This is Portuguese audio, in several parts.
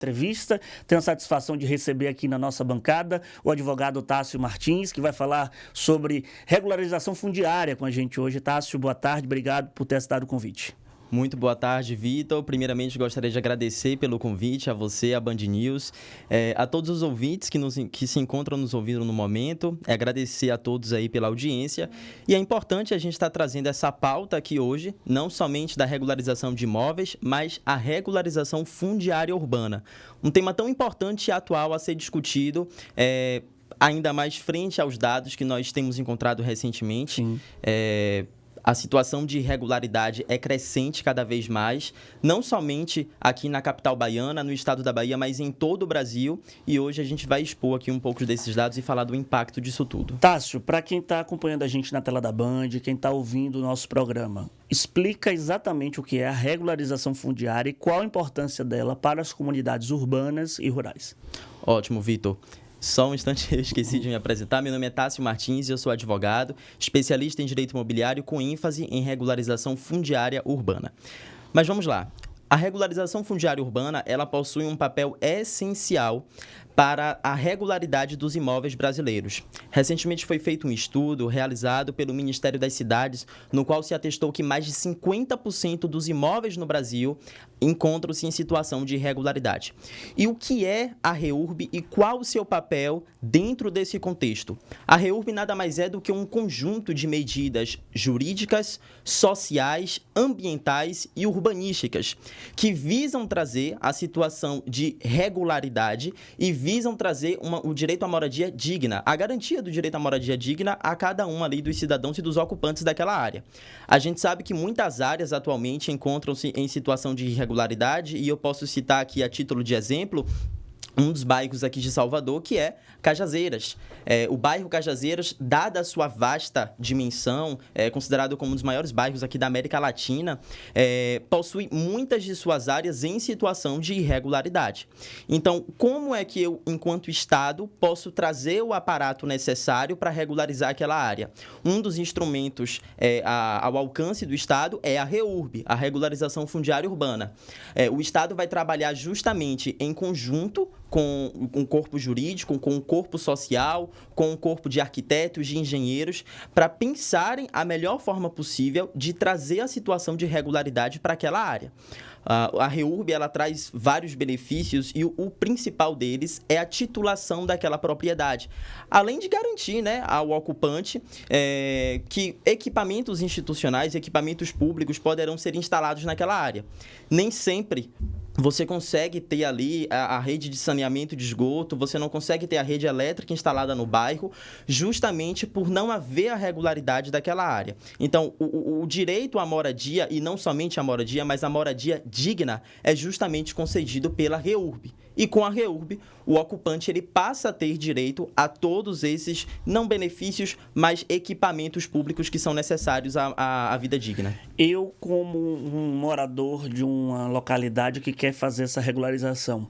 entrevista. Tenho a satisfação de receber aqui na nossa bancada o advogado Tássio Martins, que vai falar sobre regularização fundiária com a gente hoje. Tássio, boa tarde, obrigado por ter aceitado o convite. Muito boa tarde, Vitor. Primeiramente, gostaria de agradecer pelo convite a você, a Band News, a todos os ouvintes que se encontram nos ouvindo no momento, agradecer a todos aí pela audiência. E é importante a gente estar trazendo essa pauta aqui hoje, não somente da regularização de imóveis, mas a regularização fundiária urbana. Um tema tão importante e atual a ser discutido, ainda mais frente aos dados que nós temos encontrado recentemente. A situação de irregularidade é crescente cada vez mais, não somente aqui na capital baiana, no estado da Bahia, mas em todo o Brasil. E hoje a gente vai expor aqui um pouco desses dados e falar do impacto disso tudo. Tássio, para quem está acompanhando a gente na tela da Band, quem está ouvindo o nosso programa, explica exatamente o que é a regularização fundiária e qual a importância dela para as comunidades urbanas e rurais. Ótimo, Vitor. Só um instante, eu esqueci de me apresentar. Meu nome é Tássio Martins e eu sou advogado, especialista em direito imobiliário com ênfase em regularização fundiária urbana. Mas vamos lá. A regularização fundiária urbana, ela possui um papel essencial para a regularidade dos imóveis brasileiros. Recentemente foi feito um estudo realizado pelo Ministério das Cidades, no qual se atestou que mais de 50% dos imóveis no Brasil encontram-se em situação de irregularidade. E o que é a REURB e qual o seu papel dentro desse contexto? A REURB nada mais é do que um conjunto de medidas jurídicas, sociais, ambientais e urbanísticas que visam trazer a situação de regularidade e visam trazer o direito à moradia digna, a garantia do direito à moradia digna a cada um ali dos cidadãos e dos ocupantes daquela área. A gente sabe que muitas áreas atualmente encontram-se em situação de irregularidade e eu posso citar aqui a título de exemplo um dos bairros aqui de Salvador, que é Cajazeiras. O bairro Cajazeiras, dada a sua vasta dimensão, considerado como um dos maiores bairros aqui da América Latina, possui muitas de suas áreas em situação de irregularidade. Então, como é que eu, enquanto Estado, posso trazer o aparato necessário para regularizar aquela área? Um dos instrumentos ao alcance do Estado é a REURB, a Regularização Fundiária Urbana. O Estado vai trabalhar justamente em conjunto com um corpo jurídico, com um corpo social, com um corpo de arquitetos, de engenheiros, para pensarem a melhor forma possível de trazer a situação de regularidade para aquela área. A REURB, ela traz vários benefícios e o principal deles é a titulação daquela propriedade. Além de garantir, ao ocupante que equipamentos institucionais, equipamentos públicos poderão ser instalados naquela área. Nem sempre você consegue ter ali a rede de saneamento de esgoto, você não consegue ter a rede elétrica instalada no bairro, justamente por não haver a regularidade daquela área. Então, o direito à moradia, e não somente a moradia, mas a moradia digna, é justamente concedido pela REURB. E com a REURB, o ocupante ele passa a ter direito a todos esses, não benefícios, mas equipamentos públicos que são necessários à vida digna. Eu, como um morador de uma localidade que quer fazer essa regularização,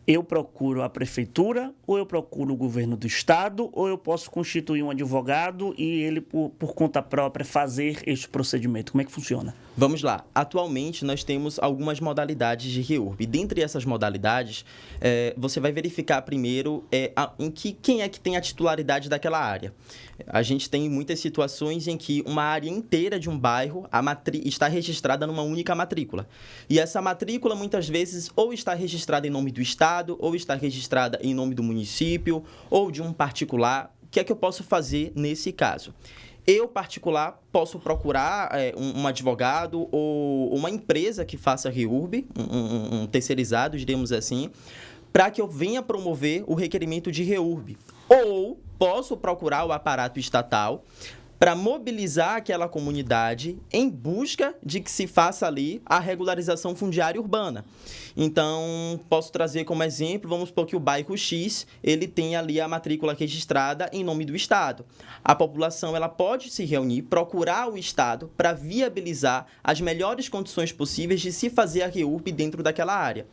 eu procuro a prefeitura ou eu procuro o governo do estado ou eu posso constituir um advogado e ele, por conta própria, fazer este procedimento? Como é que funciona? Vamos lá. Atualmente, nós temos algumas modalidades de REURB. Dentre essas modalidades, você vai verificar primeiro quem é que tem a titularidade daquela área. A gente tem muitas situações em que uma área inteira de um bairro está registrada numa única matrícula. E essa matrícula, muitas vezes, ou está registrada em nome do estado, ou está registrada em nome do município, ou de um particular. O que é que eu posso fazer nesse caso? Eu, particular, posso procurar um advogado ou uma empresa que faça REURB, um terceirizado, diremos assim, para que eu venha promover o requerimento de REURB. Ou posso procurar o aparato estatal para mobilizar aquela comunidade em busca de que se faça ali a regularização fundiária urbana. Então, posso trazer como exemplo, vamos supor que o bairro X, ele tem ali a matrícula registrada em nome do Estado. A população, ela pode se reunir, procurar o Estado para viabilizar as melhores condições possíveis de se fazer a REURB dentro daquela área.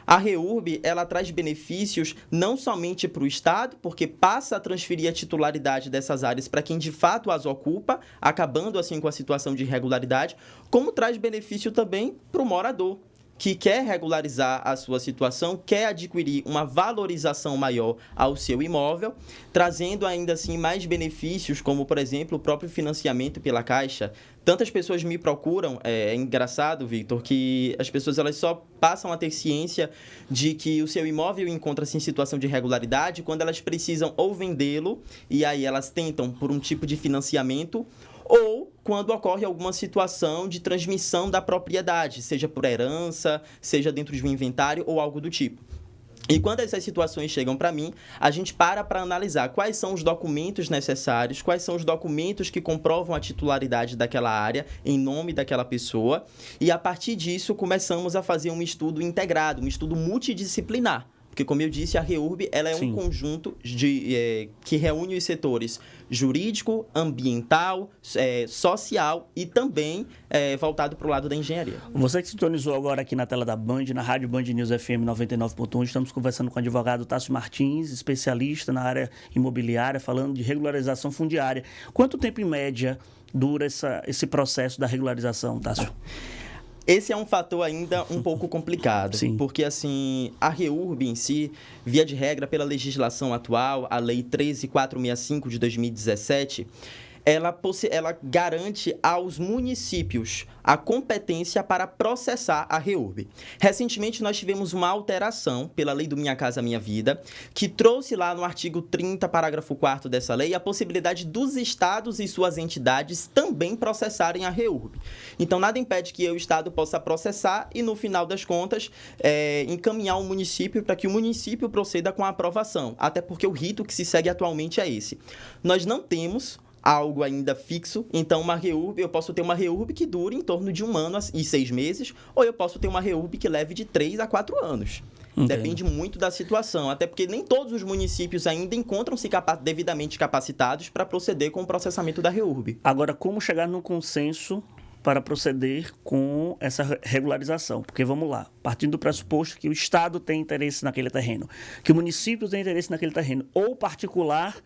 A REURB, ela traz benefícios não somente para o Estado, porque passa a transferir a titularidade dessas áreas para quem de fato as ocupa, acabando assim com a situação de irregularidade, como traz benefício também para o morador, que quer regularizar a sua situação, quer adquirir uma valorização maior ao seu imóvel, trazendo ainda assim mais benefícios, como, por exemplo, o próprio financiamento pela Caixa. Tantas pessoas me procuram, é engraçado, Victor, que as pessoas elas só passam a ter ciência de que o seu imóvel encontra-se em situação de irregularidade quando elas precisam ou vendê-lo, e aí elas tentam por um tipo de financiamento, ou quando ocorre alguma situação de transmissão da propriedade, seja por herança, seja dentro de um inventário ou algo do tipo. E quando essas situações chegam para mim, a gente para analisar quais são os documentos necessários, quais são os documentos que comprovam a titularidade daquela área em nome daquela pessoa, e a partir disso começamos a fazer um estudo integrado, um estudo multidisciplinar. Porque, como eu disse, a REURB ela é um conjunto que reúne os setores jurídico, ambiental, social e também voltado para o lado da engenharia. Você que sintonizou agora aqui na tela da Band, na rádio Band News FM 99.1, estamos conversando com o advogado Tássio Martins, especialista na área imobiliária, falando de regularização fundiária. Quanto tempo, em média, dura esse processo da regularização, Tássio? Esse é um fator ainda um pouco complicado, porque assim, a REURB em si, via de regra, pela legislação atual, a Lei 13.465 de 2017, ela garante aos municípios a competência para processar a REURB. Recentemente, nós tivemos uma alteração pela Lei do Minha Casa Minha Vida, que trouxe lá no artigo 30, parágrafo 4º dessa lei, a possibilidade dos estados e suas entidades também processarem a REURB. Então, nada impede que o estado possa processar e, no final das contas, encaminhar o município para que o município proceda com a aprovação, até porque o rito que se segue atualmente é esse. Nós não temos algo ainda fixo, então eu posso ter uma REURB que dure em torno de 1 ano e 6 meses, ou eu posso ter uma REURB que leve de 3 a 4 anos. Entendo. Depende muito da situação, até porque nem todos os municípios ainda encontram-se devidamente capacitados para proceder com o processamento da REURB. Agora, como chegar num consenso para proceder com essa regularização? Porque, vamos lá, partindo do pressuposto que o Estado tem interesse naquele terreno, que o município tem interesse naquele terreno, ou particular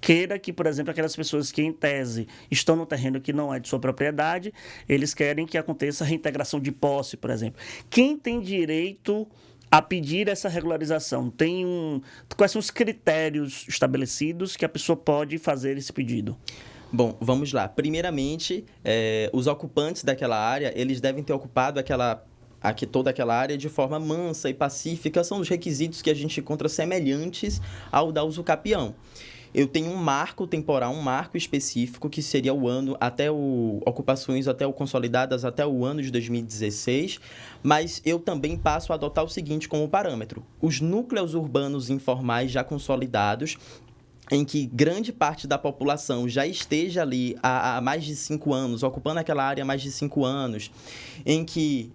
queira que, por exemplo, aquelas pessoas que, em tese, estão no terreno que não é de sua propriedade, eles querem que aconteça a reintegração de posse, por exemplo. Quem tem direito a pedir essa regularização? Quais são os critérios estabelecidos que a pessoa pode fazer esse pedido? Bom, vamos lá. Primeiramente, os ocupantes daquela área, eles devem ter ocupado toda aquela área de forma mansa e pacífica. São os requisitos que a gente encontra semelhantes ao da usucapião. Eu tenho um marco temporal, um marco específico, que seria o ano, ocupações consolidadas até o ano de 2016, mas eu também passo a adotar o seguinte como parâmetro: os núcleos urbanos informais já consolidados, em que grande parte da população já esteja ali há mais de 5 anos, ocupando aquela área há mais de 5 anos, em que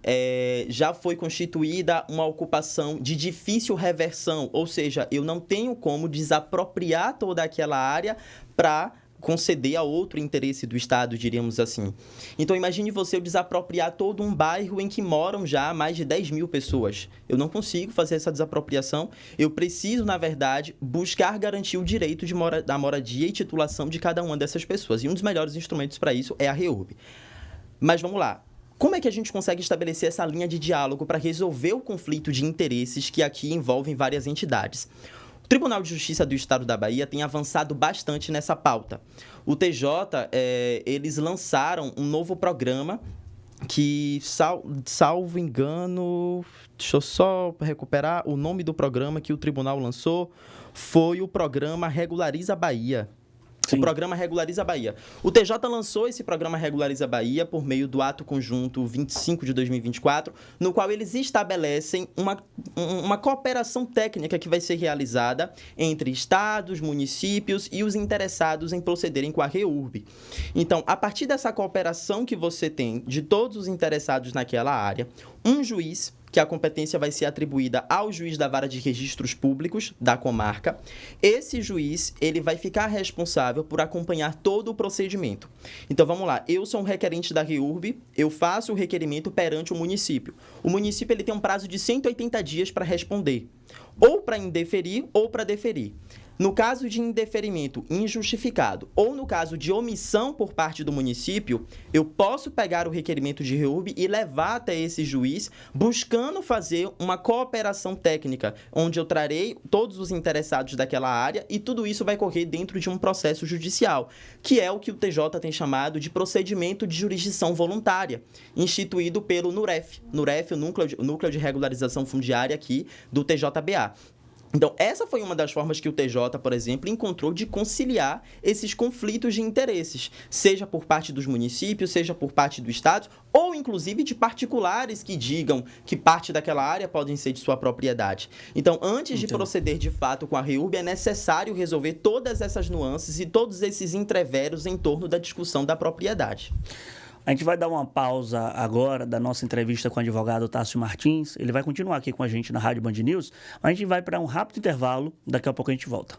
já foi constituída uma ocupação de difícil reversão, ou seja, eu não tenho como desapropriar toda aquela área para conceder a outro interesse do Estado, diríamos assim. Então, imagine você desapropriar todo um bairro em que moram já mais de 10 mil pessoas. Eu não consigo fazer essa desapropriação. Eu preciso, na verdade, buscar garantir o direito da moradia e titulação de cada uma dessas pessoas. E um dos melhores instrumentos para isso é a REURB. Mas vamos lá. Como é que a gente consegue estabelecer essa linha de diálogo para resolver o conflito de interesses que aqui envolvem várias entidades? O Tribunal de Justiça do Estado da Bahia tem avançado bastante nessa pauta. O TJ, eles lançaram um novo programa que, salvo engano, deixa eu só recuperar, o nome do programa que o tribunal lançou foi o programa Regulariza Bahia. Sim. O programa Regulariza Bahia. O TJ lançou esse programa Regulariza Bahia por meio do ato conjunto 25 de 2024, no qual eles estabelecem uma cooperação técnica que vai ser realizada entre estados, municípios e os interessados em procederem com a REURB. Então, a partir dessa cooperação que você tem de todos os interessados naquela área, um juiz, que a competência vai ser atribuída ao juiz da vara de registros públicos da comarca. Esse juiz, ele vai ficar responsável por acompanhar todo o procedimento. Então, vamos lá. Eu sou um requerente da REURB, eu faço o requerimento perante o município. O município ele tem um prazo de 180 dias para responder, ou para indeferir ou para deferir. No caso de indeferimento injustificado ou no caso de omissão por parte do município, eu posso pegar o requerimento de REURB e levar até esse juiz, buscando fazer uma cooperação técnica, onde eu trarei todos os interessados daquela área e tudo isso vai correr dentro de um processo judicial, que é o que o TJ tem chamado de procedimento de jurisdição voluntária, instituído pelo NUREF, o Núcleo de Regularização Fundiária aqui do TJBA. Então, essa foi uma das formas que o TJ, por exemplo, encontrou de conciliar esses conflitos de interesses, seja por parte dos municípios, seja por parte do Estado, ou inclusive de particulares que digam que parte daquela área podem ser de sua propriedade. Então, antes de proceder de fato com a REURB, é necessário resolver todas essas nuances e todos esses entreveros em torno da discussão da propriedade. A gente vai dar uma pausa agora da nossa entrevista com o advogado Tássio Martins. Ele vai continuar aqui com a gente na Rádio Band News, mas a gente vai para um rápido intervalo. Daqui a pouco a gente volta.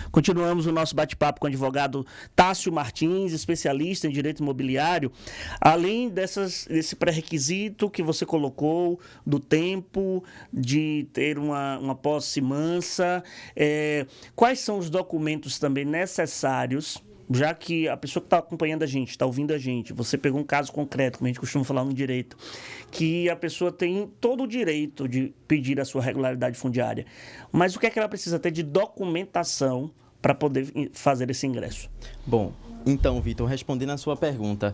Continuamos o nosso bate-papo com o advogado Tássio Martins, especialista em direito imobiliário. Além desse pré-requisito que você colocou, do tempo, de ter uma posse mansa, quais são os documentos também necessários, já que a pessoa que está acompanhando a gente, está ouvindo a gente, você pegou um caso concreto, como a gente costuma falar no direito, que a pessoa tem todo o direito de pedir a sua regularidade fundiária. Mas o que é que ela precisa ter de documentação para poder fazer esse ingresso? Bom, então, Vitor, respondendo a sua pergunta,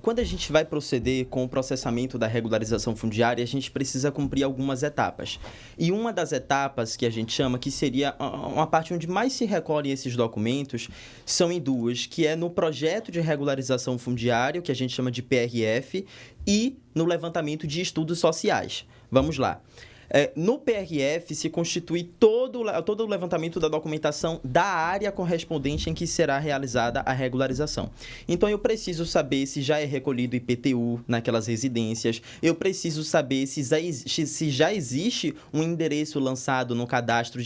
quando a gente vai proceder com o processamento da regularização fundiária, a gente precisa cumprir algumas etapas. E uma das etapas que a gente chama, que seria uma parte onde mais se recolhem esses documentos, são em duas, que é no projeto de regularização fundiária, que a gente chama de PRF, e no levantamento de estudos sociais. Vamos lá. No PRF se constitui todo o levantamento da documentação da área correspondente em que será realizada a regularização. Então, eu preciso saber se já é recolhido IPTU naquelas residências, eu preciso saber se já existe um endereço lançado no cadastro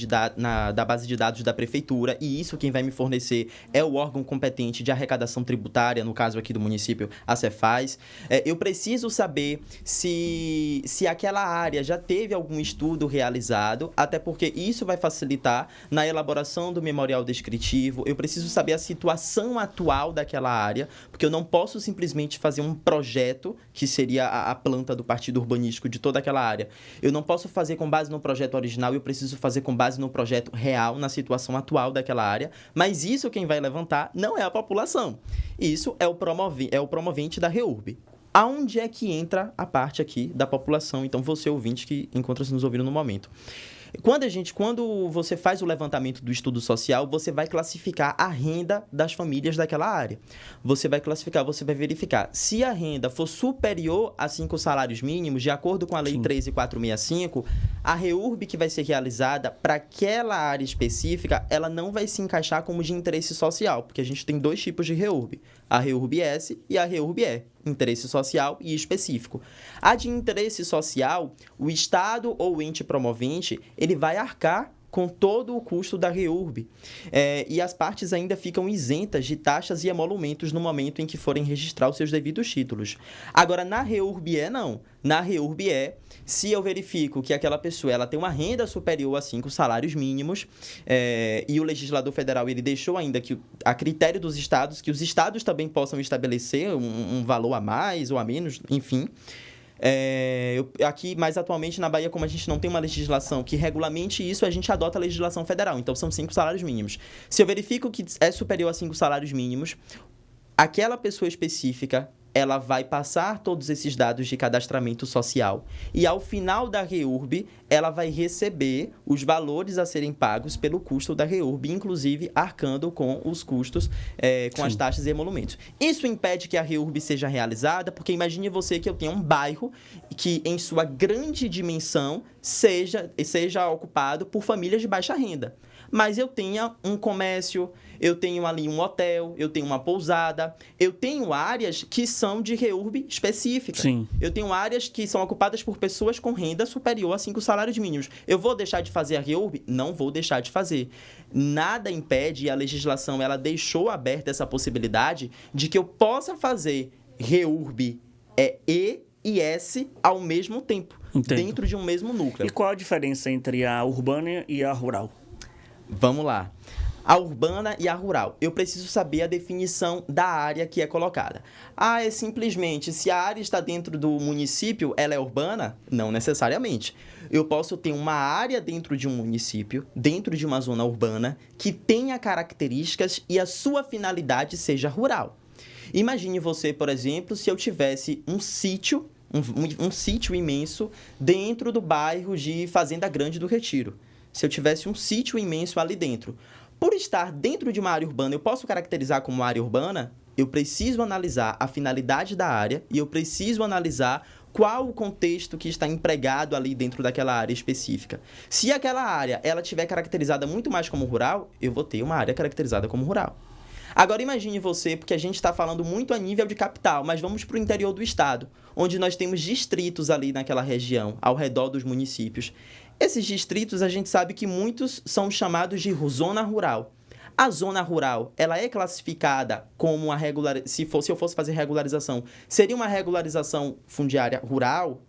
da base de dados da prefeitura, e isso quem vai me fornecer é o órgão competente de arrecadação tributária, no caso aqui do município, a Cefaz. Eu preciso saber se aquela área já teve algum estudo realizado, até porque isso vai facilitar na elaboração do memorial descritivo. Eu preciso saber a situação atual daquela área, porque eu não posso simplesmente fazer um projeto, que seria a planta do partido urbanístico de toda aquela área. Eu não posso fazer com base no projeto original, eu preciso fazer com base no projeto real, na situação atual daquela área, mas isso quem vai levantar não é a população. Isso é o promovente da REURB. Aonde é que entra a parte aqui da população? Então, você ouvinte que encontra-se nos ouvindo no momento. Quando você faz o levantamento do estudo social, você vai classificar a renda das famílias daquela área. Você vai verificar. Se a renda for superior a 5 salários mínimos, de acordo com a Lei 13.465, a REURB que vai ser realizada para aquela área específica, ela não vai se encaixar como de interesse social, porque a gente tem dois tipos de REURB, a REURB-S e a REURB-E, interesse social e específico. A de interesse social, o Estado ou o ente promovente, ele vai arcar com todo o custo da REURB. E as partes ainda ficam isentas de taxas e emolumentos no momento em que forem registrar os seus devidos títulos. Agora, na REURB-E, não. Na REURB-E, se eu verifico que aquela pessoa ela tem uma renda superior a 5 salários mínimos, e o legislador federal ele deixou ainda que, a critério dos estados, que os estados também possam estabelecer um valor a mais ou a menos, enfim. Aqui, mais atualmente, na Bahia, como a gente não tem uma legislação que regulamente isso, a gente adota a legislação federal. Então, são 5 salários mínimos. Se eu verifico que é superior a 5 salários mínimos, aquela pessoa específica, ela vai passar todos esses dados de cadastramento social e, ao final da REURB, ela vai receber os valores a serem pagos pelo custo da REURB, inclusive arcando com os custos, com as taxas e emolumentos. Isso impede que a REURB seja realizada, porque imagine você que eu tenha um bairro que, em sua grande dimensão, seja ocupado por famílias de baixa renda. Mas eu tenha um comércio, eu tenho ali um hotel, eu tenho uma pousada, eu tenho áreas que são de REURB específica. Sim. Eu tenho áreas que são ocupadas por pessoas com renda superior a 5 salários mínimos. Eu vou deixar de fazer a REURB? Não vou deixar de fazer. Nada impede, e a legislação ela deixou aberta essa possibilidade de que eu possa fazer REURB e S ao mesmo tempo, Entendo. dentro de um mesmo núcleo. E qual a diferença entre a urbana e a rural? Vamos lá. A urbana e a rural. Eu preciso saber a definição da área que é colocada. Ah, é simplesmente, se a área está dentro do município, ela é urbana? Não necessariamente. Eu posso ter uma área dentro de um município, dentro de uma zona urbana, que tenha características e a sua finalidade seja rural. Imagine você, por exemplo, se eu tivesse um sítio, um sítio imenso dentro do bairro de Fazenda Grande do Retiro. Se eu tivesse um sítio imenso ali dentro. Por estar dentro de uma área urbana, eu posso caracterizar como área urbana? Eu preciso analisar a finalidade da área e eu preciso analisar qual o contexto que está empregado ali dentro daquela área específica. Se aquela área ela tiver caracterizada muito mais como rural, eu vou ter uma área caracterizada como rural. Agora imagine você, porque a gente está falando muito a nível de capital, mas vamos para o interior do estado, onde nós temos distritos ali naquela região, ao redor dos municípios. Esses distritos, a gente sabe que muitos são chamados de zona rural. A zona rural, ela é classificada como uma se eu fosse fazer regularização, seria uma regularização fundiária rural?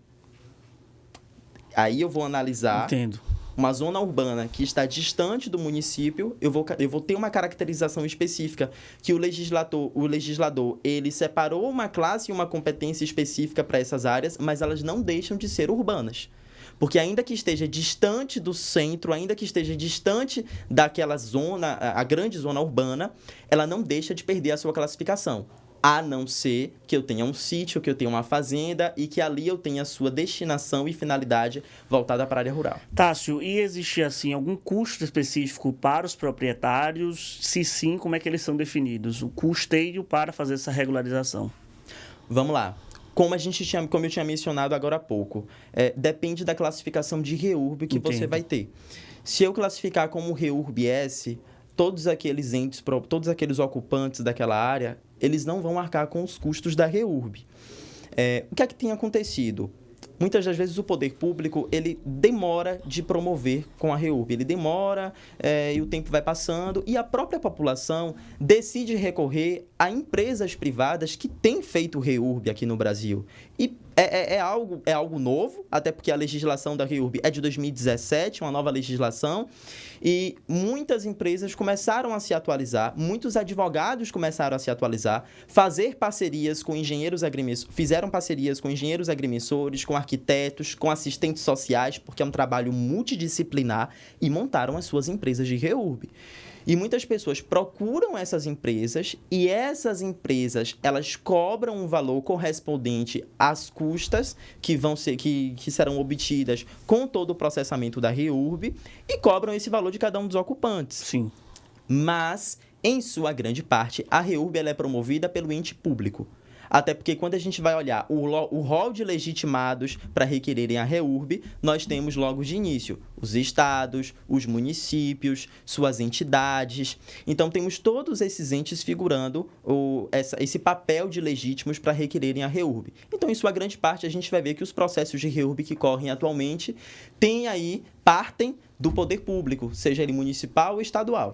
Aí eu vou analisar. Entendo. Uma zona urbana que está distante do município, eu vou ter uma caracterização específica que o legislador, ele separou uma classe e uma competência específica para essas áreas, mas elas não deixam de ser urbanas. Porque ainda que esteja distante do centro, ainda que esteja distante daquela zona, a grande zona urbana, ela não deixa de perder a sua classificação. A não ser que eu tenha um sítio, que eu tenha uma fazenda e que ali eu tenha a sua destinação e finalidade voltada para a área rural. Tássio, e existe assim algum custo específico para os proprietários? Se sim, como é que eles são definidos? O custeio para fazer essa regularização. Vamos lá. Como eu tinha mencionado agora há pouco, depende da classificação de REURB que você vai ter. Se eu classificar como REURB S, todos aqueles entes, todos aqueles ocupantes daquela área, eles não vão arcar com os custos da REURB. O que é que tem acontecido? Muitas das vezes o poder público, ele demora de promover com a REURB. Ele demora e o tempo vai passando e a própria população decide recorrer a empresas privadas que têm feito REURB aqui no Brasil. E é algo novo, até porque a legislação da REURB é de 2017, uma nova legislação, e muitas empresas começaram a se atualizar, muitos advogados começaram a se atualizar, fazer parcerias com engenheiros agrimensores, fizeram parcerias com engenheiros agrimensores, com arquitetos, com assistentes sociais, porque é um trabalho multidisciplinar, e montaram as suas empresas de REURB. E muitas pessoas procuram essas empresas e essas empresas, elas cobram um valor correspondente às custas que serão obtidas com todo o processamento da REURB e cobram esse valor de cada um dos ocupantes. Sim. Mas, em sua grande parte, a REURB ela é promovida pelo ente público. Até porque quando a gente vai olhar o rol de legitimados para requererem a REURB, nós temos logo de início os estados, os municípios, suas entidades. Então, temos todos esses entes figurando esse papel de legítimos para requererem a REURB. Então, em sua grande parte, a gente vai ver que os processos de REURB que correm atualmente partem do poder público, seja ele municipal ou estadual.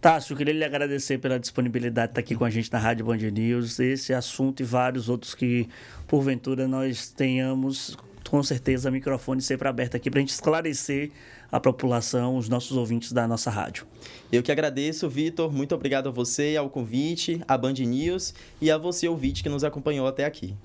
Tássio, eu queria lhe agradecer pela disponibilidade de estar aqui com a gente na Rádio Band News. Esse assunto e vários outros que, porventura, nós tenhamos, com certeza, microfone sempre aberto aqui para a gente esclarecer a população, os nossos ouvintes da nossa rádio. Eu que agradeço, Vitor. Muito obrigado a você, ao convite, à Band News e a você, ouvinte, que nos acompanhou até aqui.